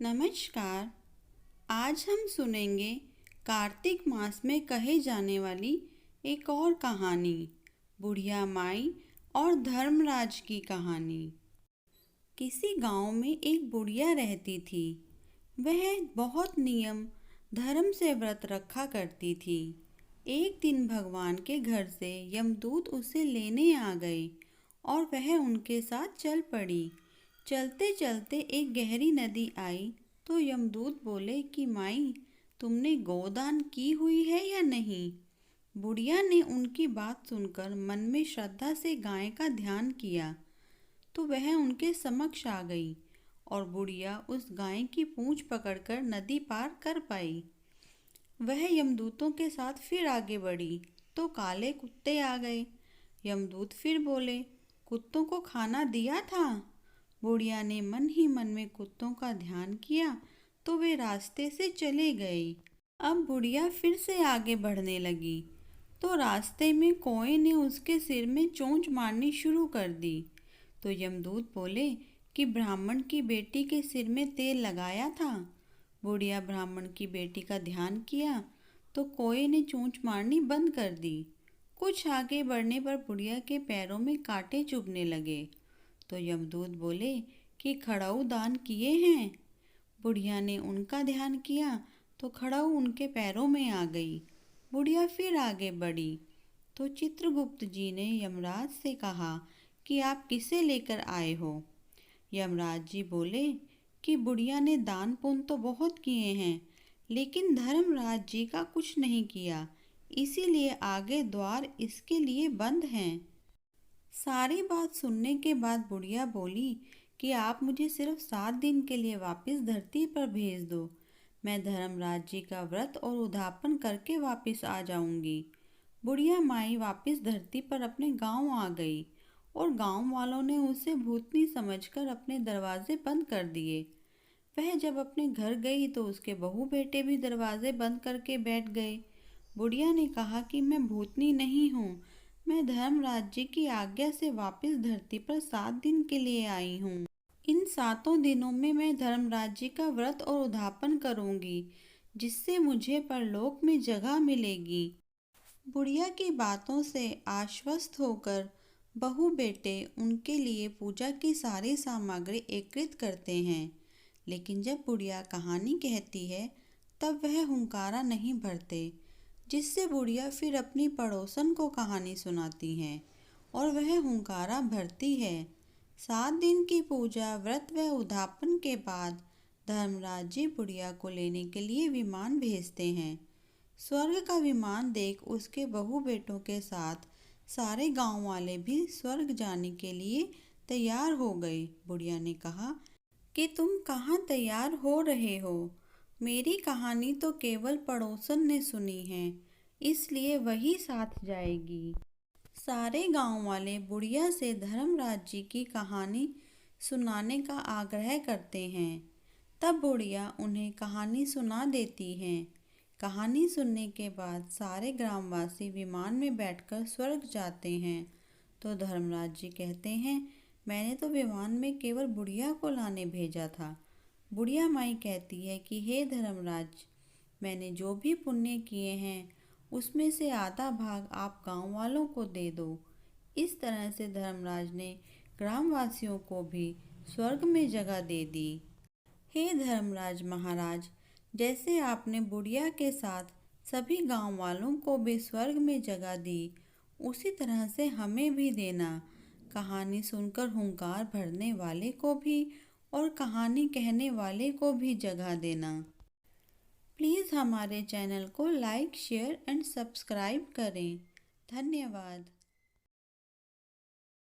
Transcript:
नमस्कार। आज हम सुनेंगे कार्तिक मास में कहे जाने वाली एक और कहानी, बुढ़िया माई और धर्मराज की कहानी। किसी गांव में एक बुढ़िया रहती थी। वह बहुत नियम धर्म से व्रत रखा करती थी। एक दिन भगवान के घर से यमदूत उसे लेने आ गए और वह उनके साथ चल पड़ी। चलते चलते एक गहरी नदी आई तो यमदूत बोले कि माई, तुमने गोदान की हुई है या नहीं। बुढ़िया ने उनकी बात सुनकर मन में श्रद्धा से गाय का ध्यान किया तो वह उनके समक्ष आ गई और बुढ़िया उस गाय की पूंछ पकड़कर नदी पार कर पाई। वह यमदूतों के साथ फिर आगे बढ़ी तो काले कुत्ते आ गए। यमदूत फिर बोले, कुत्तों को खाना दिया था। बुढ़िया ने मन ही मन में कुत्तों का ध्यान किया तो वे रास्ते से चले गए। अब बुढ़िया फिर से आगे बढ़ने लगी तो रास्ते में कौए ने उसके सिर में चोंच मारनी शुरू कर दी। तो यमदूत बोले कि ब्राह्मण की बेटी के सिर में तेल लगाया था। बुढ़िया ब्राह्मण की बेटी का ध्यान किया तो कौए ने चोंच मारनी बंद कर दी। कुछ आगे बढ़ने पर बुढ़िया के पैरों में कांटे चुभने लगे तो यमदूत बोले कि खड़ाऊ दान किए हैं। बुढ़िया ने उनका ध्यान किया तो खड़ाऊ उनके पैरों में आ गई। बुढ़िया फिर आगे बढ़ी तो चित्रगुप्त जी ने यमराज से कहा कि आप किसे लेकर आए हो। यमराज जी बोले कि बुढ़िया ने दान पुण्य तो बहुत किए हैं लेकिन धर्मराज जी का कुछ नहीं किया, इसीलिए आगे द्वार इसके लिए बंद हैं। सारी बात सुनने के बाद बुढ़िया बोली कि आप मुझे सिर्फ 7 दिन के लिए वापस धरती पर भेज दो। मैं धर्मराज जी का व्रत और उद्यापन करके वापस आ जाऊंगी। बुढ़िया माई वापस धरती पर अपने गांव आ गई और गांव वालों ने उसे भूतनी समझकर अपने दरवाजे बंद कर दिए। वह जब अपने घर गई तो उसके बहू बेटे भी दरवाजे बंद करके बैठ गए। बुढ़िया ने कहा कि मैं भूतनी नहीं हूँ, मैं धर्मराज जी की आज्ञा से वापस धरती पर 7 दिन के लिए आई हूँ। इन 7 दिनों में मैं धर्मराज जी का व्रत और उद्यापन करूंगी जिससे मुझे परलोक में जगह मिलेगी। बुढ़िया की बातों से आश्वस्त होकर बहू बेटे उनके लिए पूजा की सारी सामग्री एकत्रित करते हैं। लेकिन जब बुढ़िया कहानी कहती है तब वह हुंकारा नहीं भरते, जिससे बुढ़िया फिर अपनी पड़ोसन को कहानी सुनाती हैं और वह हुंकारा भरती है। 7 दिन की पूजा व्रत व उद्यापन के बाद धर्मराज जी बुढ़िया को लेने के लिए विमान भेजते हैं। स्वर्ग का विमान देख उसके बहू बेटों के साथ सारे गांव वाले भी स्वर्ग जाने के लिए तैयार हो गए। बुढ़िया ने कहा कि तुम कहाँ तैयार हो रहे हो? मेरी कहानी तो केवल पड़ोसन ने सुनी है, इसलिए वही साथ जाएगी। सारे गांव वाले बुढ़िया से धर्मराज जी की कहानी सुनाने का आग्रह करते हैं। तब बुढ़िया उन्हें कहानी सुना देती हैं। कहानी सुनने के बाद सारे ग्रामवासी विमान में बैठकर स्वर्ग जाते हैं। तो धर्मराज जी कहते हैं, मैंने तो विमान में केवल बुढ़िया को लाने भेजा था। बुढ़िया माई कहती है कि हे धर्मराज, मैंने जो भी पुण्य किए हैं उसमें से आधा भाग आप गांव वालों को दे दो। इस तरह से धर्मराज ने ग्रामवासियों को भी स्वर्ग में जगह दे दी। हे धर्मराज महाराज, जैसे आपने बुढ़िया के साथ सभी गांव वालों को भी स्वर्ग में जगह दी, उसी तरह से हमें भी देना। कहानी सुनकर हुंकार भरने वाले को भी और कहानी कहने वाले को भी जगह देना। प्लीज़ हमारे चैनल को लाइक, शेयर एंड सब्सक्राइब करें। धन्यवाद।